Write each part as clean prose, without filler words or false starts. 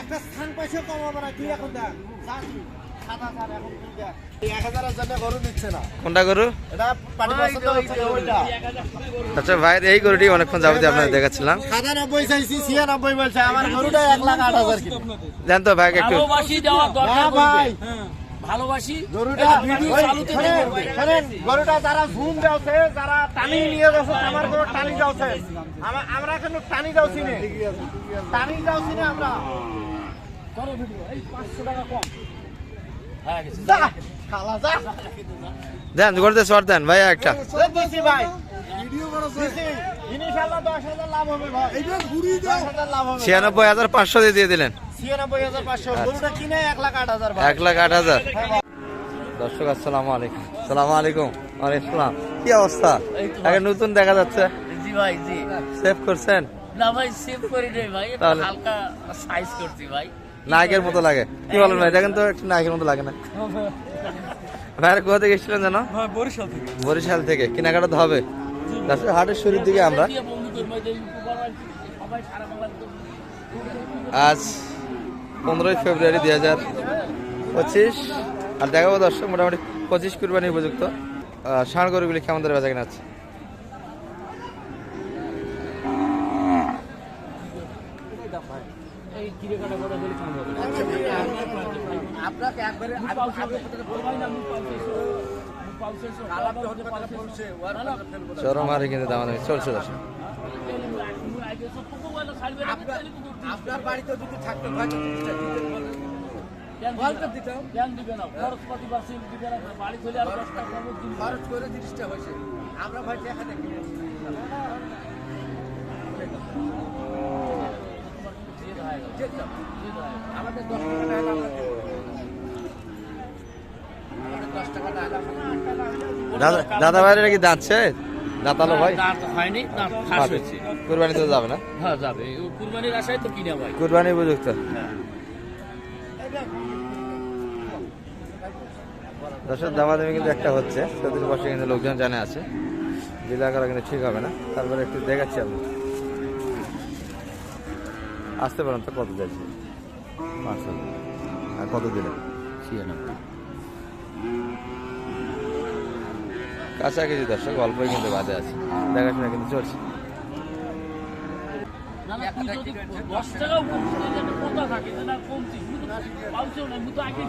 একটা স্থান পয়সা কমাবো না, তুই এখন দেখ 7,000 এখন তুই দেখ 1,000 জন্য গরু দিচ্ছে না। কোনটা গরু? এটা পাটি পছন্দ হচ্ছে ওইটা। আচ্ছা ভাই, এই গরুটি অনেকক্ষণ যাবতীয় আপনাদের দেখাচ্ছিলাম। 97 চাইছি, 96 বলছে। আমার গরুটা 1,08,000 কিলো। জান তো ভাই একটু ভালোবাসি দেওয়ার দরকার হ্যাঁ ভাই, ভালোবাসি গরুটা ভিডিও চালুতে শোনেন, গরুটা যারা ঝুম যাচ্ছে, যারা টানি নিয়ে যাচ্ছে, আমার গরু টানি যাচ্ছে, আমরা কিন্তু টানি যাচ্ছি না, টানি যাচ্ছি না আমরা। করো ভিডিও, এই 500 টাকা কম হয়ে গেছে। যা খালা যা দেন করতে শর্ট দেন ভাই একটা। দিছি ভাই, ভিডিও করো দিছি, ইনশাআল্লাহ 10,000 লাভ হবে ভাই। এইটা ঘুরি দাও, 10,000 লাভ হবে। 96,500 দিয়ে দিলেন। 96,500 গরুটা কিনে 1,08,000 ভাই। 1,08,000। দর্শক আসসালামু আলাইকুম। সালামু আলাইকুম। ওয়ালাইকুম আসসালাম। কি অবস্থা? আগে নতুন দেখা যাচ্ছে। জি ভাই, জি সেভ করছেন? না ভাই, সেভ করে নেই ভাই, একটু তাহলে? হালকা সাইজ করছি ভাই। নায়কের মতো লাগে। কি বলেন ভাই? দেখেন তো একটু নায়কের মতো লাগে না? ভাইয়ের কোথা থেকে এসেছিলেন জানো? বরিশাল থেকে। বরিশাল থেকে। কেনাকাটা তো হবে। তারপরে হাটের শুরুর দিকে আমরা আজ 15 ফেব্রুয়ারি 2025 আর দেখাবো দর্শক মোটামুটি 25 কুরবানির উপযুক্ত ষাঁড় গরুগুলি কেমন ধরে বেচা কেনা আছে। আপনাকে একবারে চরম হারে কিন্তু দামাদামি চলছে দর্শক। আপনার বাড়িতে যদি থাকতে হয় খরচ করে জিনিসটা হয়েছে, আমরা ভাই দেখা দেখি আমাদের 10 টাকা ডাল, আমাদের 10 টাকা ডাল। দাদা ভাইয়ের কি দাঁতছে? দাঁতালো ভাই হয়নি, খাস হয়েছে। কুরবানি তো যাবে না? হ্যাঁ যাবে, কুরবানির আশায় তো কিনা ভাই। কুরবানি উপযুক্ত। দর্শক দামাদামি কিন্তু একটা হচ্ছে, চতুর্থ পাশে কিন্তু লোকজন জানে আছে, বিলা করা কিন্তু ঠিক হবে না। তারপরে একটু দেখাচ্ছি আমি, আসতে পারেন তো কত যাচ্ছে? 500 আর কত দিলেন? 96। কাছাকাছি দর্শক, অল্পই কিন্তু বাদে আছে, দেখাশোনা কিন্তু চলছে। না না, তুই যদি 10 টাকাও কমছিস, একটা কথা থাকে যে না কমছিস, তুই তো পাউছেও না, তুই তো আগে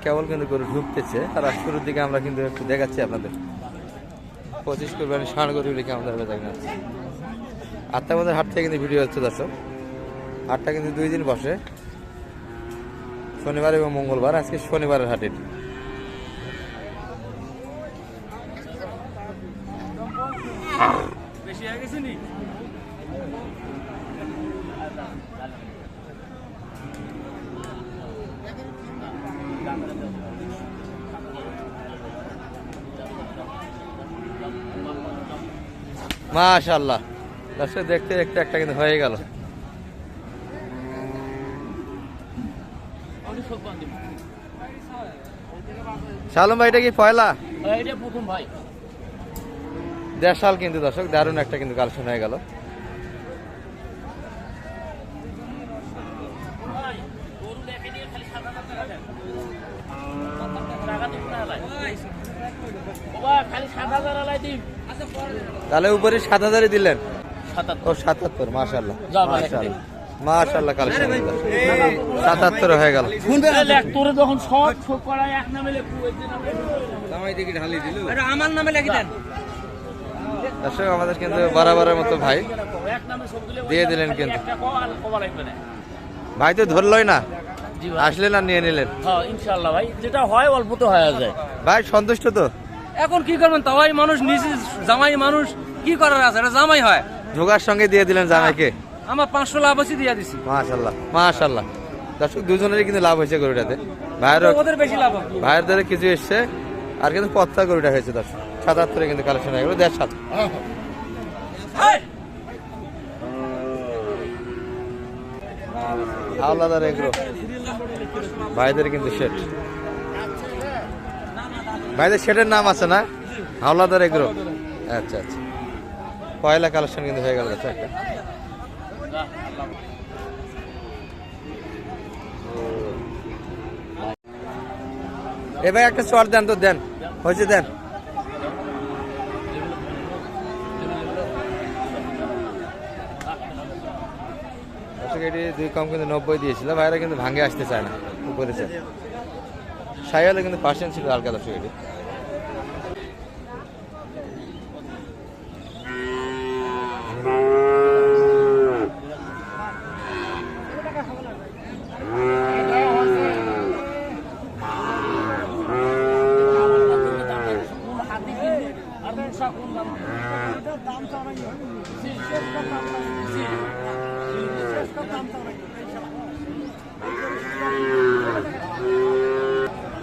কেবল কিন্তু গরু ঢুকতেছে, আর শুরুর দিকে আমরা কিন্তু একটু দেখাচ্ছি আপনাদের 25 কুরবানি ষাঁড় গরুগুলিকে আমাদের দেখেন। 8টা মধ্যে হাট থেকে কিন্তু ভিডিও হচ্ছে দর্শক। হাটটা কিন্তু 2 দিন বসে, শনিবার এবং মঙ্গলবার। আজকে শনিবারের হাটের বেশি হয়ে গেছে নি। মাশাআল্লাহ দর্শক, দেখতে দেখতে একটা কিন্তু হয়ে গেল। শালম ভাই, এটা কি পয়লা? এটা প্রথম ভাই। 1.5 সাল কিন্তু দর্শক, দারুণ একটা কিন্তু কালেকশন হয়ে গেল। তাহলে উপরে 7,000 দিলেন? 77। মাশাআল্লাহ মাশাআল্লাহ, কালেকশন 77 হয়ে গেল। তোরে যখন সব শোক করায় এক নামে আমার নামে লেখে দেন। দর্শক আমাদের কিন্তু বারাবারের মতো ভাই এক নামে সবগুলো দিয়ে দিলেন কিন্তু। একটা কবা লাগবে না ভাই তো ধরলই না, জি ভাই। আসলেন আর নিয়ে নিলেন। হ্যাঁ ইনশাআল্লাহ ভাই, যেটা হয় অল্প তো হয়ে যায়। ভাই সন্তুষ্ট তো? এখন কি করবেন, তাই মানুষ নিজে জামাই মানুষ, কি করার আছে, এটা জামাই হয়। ঝোগার সঙ্গে দিয়ে দিলেন জামাইকে। আমার 500 লাভ আছে দিয়ে দিছি। মাশাআল্লাহ মাশাআল্লাহ দর্শক, দুজনেরই কিন্তু লাভ হয়েছে গরুটাতে। ভাইয়েরও, ওদের বেশি লাভ হবে। ভাইয়ের দ্বারা কিছু এসছে, আর কিন্তু পত্তা গরুটা হয়েছে দর্শক। 177 কিন্তু কালেকশন হয়ে গেল 1.5 হাওলাদার এগ্রো ভাইদের কিন্তু শেড, ভাইদের শেডের নাম আছে না হাওলাদার এগ্রো। আচ্ছা আচ্ছা, পয়লা কালেকশন কিন্তু হয়ে গেল একটা। এ ভাই একটা চট দেন তো, দেন হয়েছে দেন। এটি 2 কম কিন্তু 90 দিয়েছিল, ভাইরা কিন্তু ভাঙে আসতে চায় না উপরে চায়। সাইয়ালে কিন্তু পার্সেন্ট ছিল হালকা দর্শক এটি।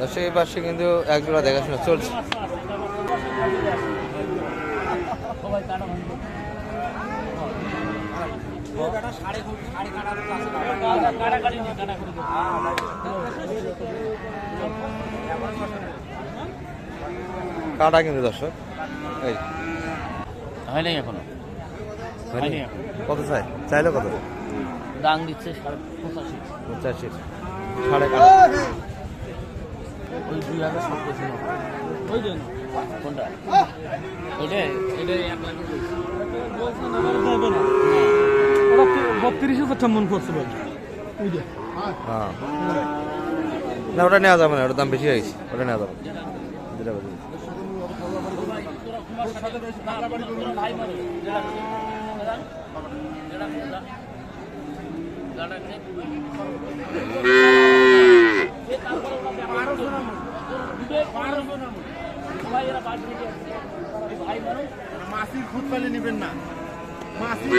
দর্শকের পাশে কিন্তু এক জোড়া দেখাশোনা চলছে। কাটা কিন্তু দর্শক এই হয়নি এখনো, হয়নি এখন। কত চাই, চাইলে কত? দাম দিচ্ছে 85 85 সাড়ে কাটা ওই 2027 ওই দেন কোনটা ওইটা এটা 1 লাখ ওটা 32,000 মন পড়ছে ভাই। হ্যাঁ না, ওটা নেওয়া যাবে না, ওটার দাম বেশি হয়ে গেছে, ওটা নেওয়া যাবে। যেটা বলছি ভাই মানে মাসির খুদ পেলে নিবেন না, মাসির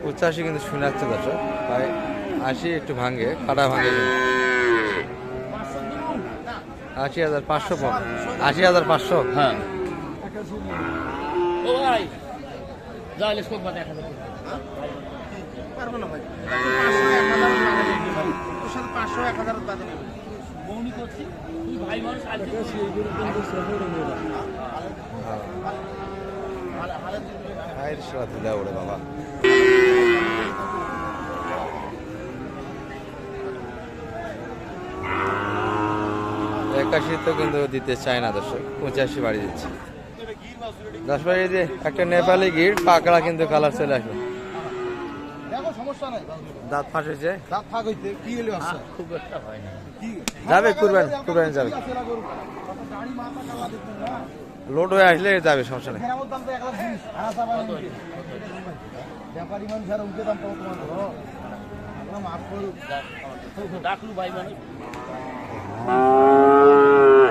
উচ্চাশি কিন্তু শুনে যাচ্ছে দর্শক, তাই 80 একটু ভাঙে, কাটা ভাঙে কিন্তু 80,500 পণ, 80,500। হ্যাঁ ও ভাই যাইলে সব বাদ 1000 পারবো না ভাই, 500 1000 বাদে নেবেন। বউনি করছি তুই ভাই মানুষ আজকে ভাইয়ের সাথে দেওয়া ওরে বাবা। একাশি তো কিন্তু দিতে চায় না দর্শক, 85 বাড়ি দিচ্ছে। 10 বাড়ি দিয়ে একটা নেপালি গির পাকড়া কিন্তু কালার চলে আসবে। দেখো সমস্যা নাই, দাঁত ফাঁস হয়েছে, দাঁত ফাঁক হইতে কি হলো আছে খুব একটা হয় না। কি যাবে কুরবান, কুরবান যাবে, গাড়ি মাথা কালা দিতেন না, লোড হয়ে আসলে যাবে, সমস্যা নেই। এর দাম তো 120 আনা ব্যাপারী মানুষ আর উনকে দাম পাবো তোমার ধরো, আমরা মাফ করু ডাকলু ভাই মানুষ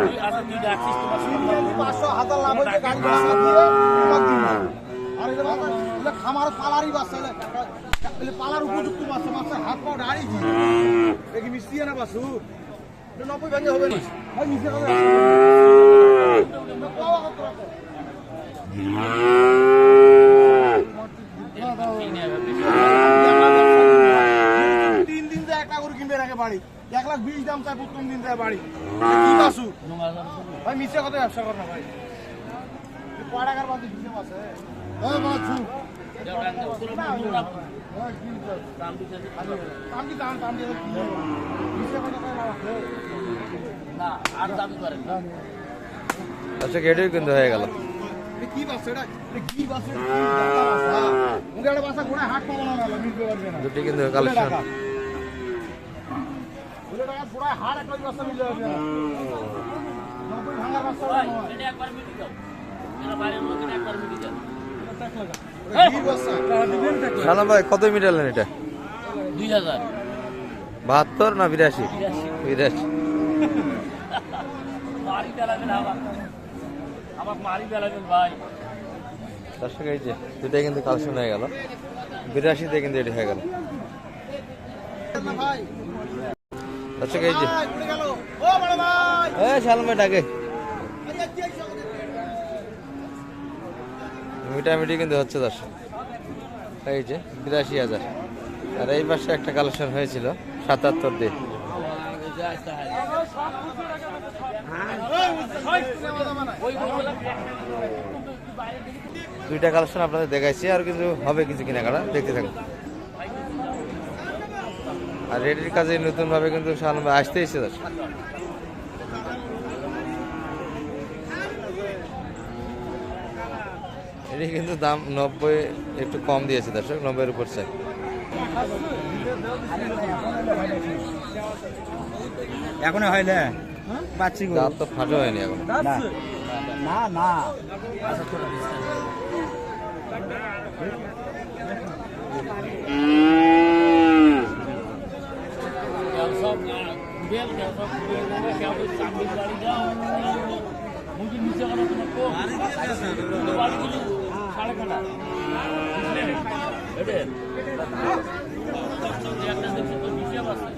তুই আসলে তুই ডাকছিস তোমার 500,000 লাভ হইতে গাড়ি ভাড়া দিয়ে তোমাক দিন না। আর এটা বাবা এটা খামার পালারই বাসা, এটা পালার উপযুক্ত বাসা, বাসা হাত পা গাড়ি দি দেখি মিষ্টি না বাসু, এটা 90 ভাঙে হবে না ভাই, মিষ্টি হবে তিন দিন যায় একটা করে কিনবে রাখে বাড়ি, 1,20,000 দাম চাই প্রথম দিন যায় বাড়ি, কি বাসু ভাই মিশে কত ব্যবসা কর না ভাই, কয় টাকার বাসু দিতে বাসে বাসু দাম কি দাম দাম দিয়ে মিশে কত টাকা আছে না আর দাবি করেন না। আচ্ছা গেটেও কিন্তু হয়ে গেল। কি বাস এটা, কি বাস মুখে একটা বাসা ঘোড়া হাট পাবো না, মিলতে পারবে না দুটি কিন্তু কালেকশন। ঘোড়ায় হাট একটা বাসা মিলতে পারবে না, 90 ভাঙার বাসা ভাই এটা একবার মিটি দাও, এটা বাইরের লোকের একবার মিটি দাও। কি বাসা সালাম ভাই কত মিটালেন এটা? 2000 72 না 82? 82। মারি বেলাবেন আমার মারি বেলাবেন ভাই। দর্শক এই যে দুটাই কিন্তু কালেকশন হয়ে গেল, 82 কিন্তু এটি হয়ে গেল। ভাই দর্শক এই যে ভাই উড়ে গেল ও বড় ভাই শালম ভাই ডাকে আচ্ছা কি হইছে মিটামিটি কিন্তু হচ্ছে দর্শক। এই যে 82,000। আর এই পাশে একটা কালেকশন হয়েছিল 77 দিয়ে। দুইটা কালেকশন আপনাদের দেখাইছি, আর কিন্তু হবে কিছু কেনাকাটা, দেখতে থাকুন। আর রেডির কাজে নতুন ভাবে কিন্তু শালম ভাই আসতে এসে দর্শক। এটি কিন্তু দাম 90, একটু কম দিয়েছে দর্শক, 90-এর উপর চাই। এখনো হয় না বাচ্চি দাঁত তো ফাটো হয়নি এখন। না না সব বেল সব কেউ চামড়ি বাড়ি যাও মুখে নিচে করা তোমার বাড়িগুলি সাড়ে খানা এটা একটা দেখছি তো নিচে আছে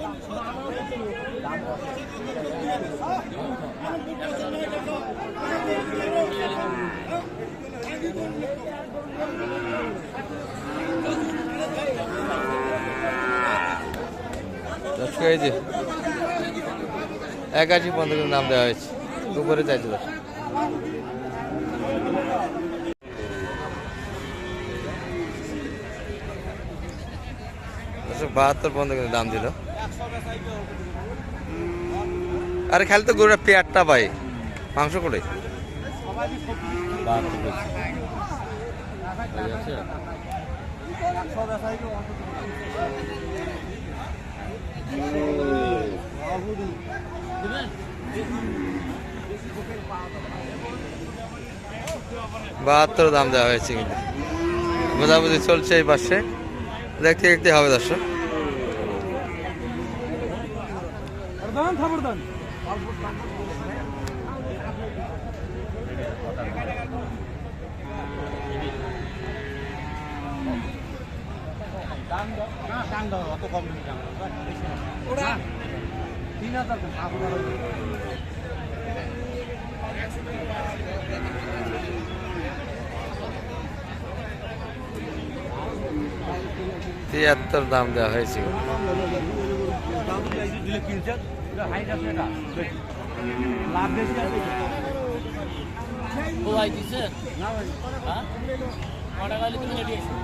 এই যে 81 পর্যন্ত কিন্তু নাম দেওয়া হয়েছে, উপরে চাইছে দর্শক। 72 পর্যন্ত কিন্তু দাম দিল। আরে খালি তো গরুটা পেয়ারটা পাই, মাংস করে বাহাত্তর দাম দেওয়া হয়েছে, কিন্তু বোঝাবুঝি চলছে এই পাশে, দেখতে দেখতে হবে দর্শক। অত কম ওরা 3000 73 দাম দেওয়া হয়েছে। ভাই দিছে হ্যাঁ কটা গালি তুমি রেডি আছো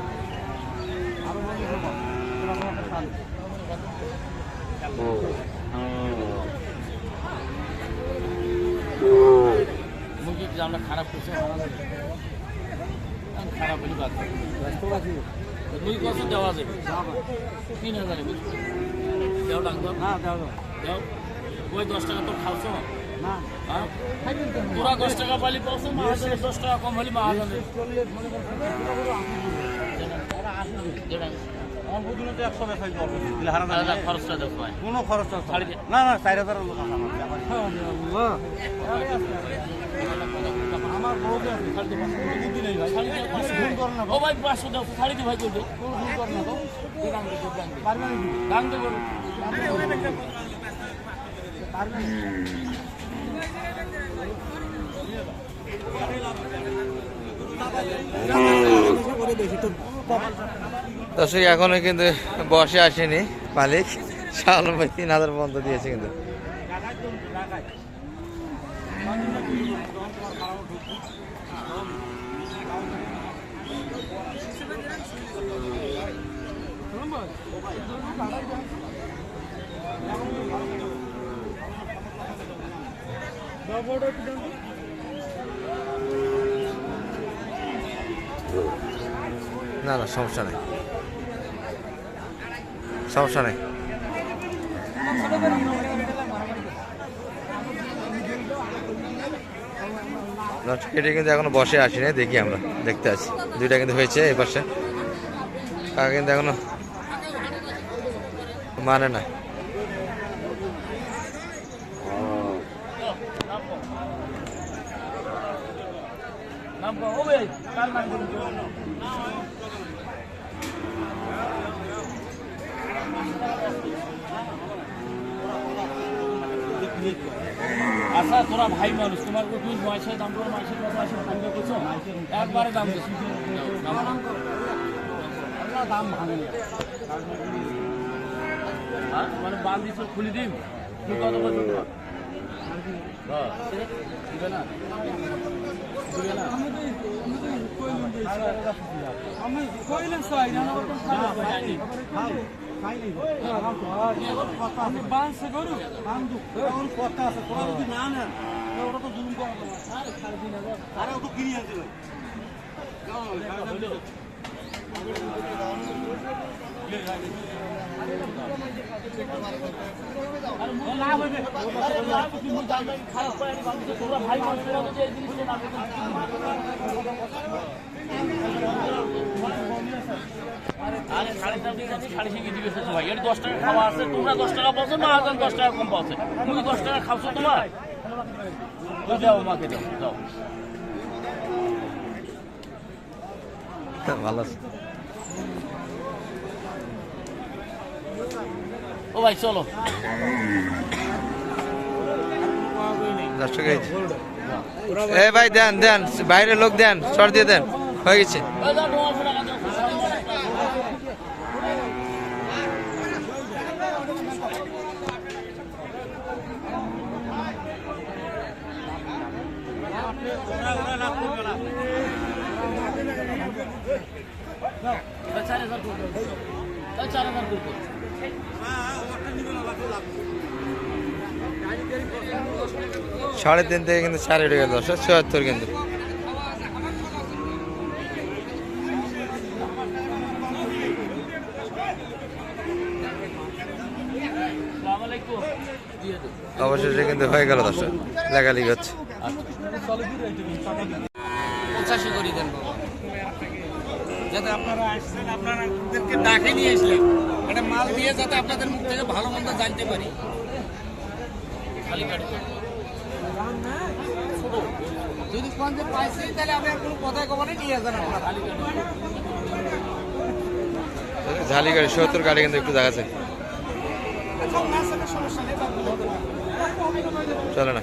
মুরগি জামটা খারাপ করছে খারাপ হলে বাদ দুই কত দেওয়া যাবে 3000 দেও ডাক্তার না দেও দেও ওই 10 টাকা তো খাওছো না হ্যাঁ পুরা 10 টাকা পালি পাওছো মাহাজনে 10 টাকা কম হলে মাহাজনে খরচটা দেখো কোনো খরচ না না 4000 আমার ও ভাই 500 দাও শাড়ি দি ভাই কই দে দাম দে দর্শক এখনো কিন্তু বসে আসেনি মালিক, শালম ভাই 3000 পর্যন্ত দিয়েছে কিন্তু। না না সমস্যা নেই, সমস্যা নেই। এটা কিন্তু এখনো বসে আসেনি, দেখি আমরা দেখতে আছি। দুইটা কিন্তু হয়েছে এই পাশে, কিন্তু এখনো মানে না। নাম কো ও ভাই কার নাম বলুন তো? আচ্ছা তোরা ভাই মানুষ তোমার তুই মাছের দাম করে মাছের কত আছে ভাঙবে করছো একবারে দাম দিচ্ছি দাম ভাঙে মানে বাল দিচ্ছ খুলি দিম তুই কত বছর দিবে না দিবে না আমি কইলেন সই না বাঁধছে গরু কথা আছে তোরা যদি না নেন ওরা তো জুলুম করা আরে ও তো কিনে আনতে আরে 3.5 দিবে ভাই এর 10 টাকা খাওয়া আছে তোমরা 10 টাকা পাচ্ছ না আজান 10 টাকা কম পাচ্ছে তুমি 10 টাকা খাওছো তোমার যাও আমাকে দাও ভালো আছে। ও ভাই চলো দর্শক এ ভাই দেন দেন বাইরে লোক দেন সর দিয়ে দেন হয়ে গেছে সাড়ে তিন থেকে কিন্তু 4 উঠে গেল 74 কিন্তু অবশেষে কিন্তু হয়ে গেল দর্শক লেখালেখি হচ্ছে 85 করে দেন বাবা যাতে আপনারা আসছেন আপনাদেরকে ডাকে নিয়ে আসলেন একটা মাল দিয়ে যাতে আপনাদের মুখ থেকে ভালো মন্দ জানতে পারি খালি গাড়ি যদি কোনতে পাইছি তাহলে আমি আর কোনো কথা কবনে নিয়ে যান আপনারা ঝালি গাড়ি 70 গাড়ি কিন্তু একটু দেখাচ্ছে চলে না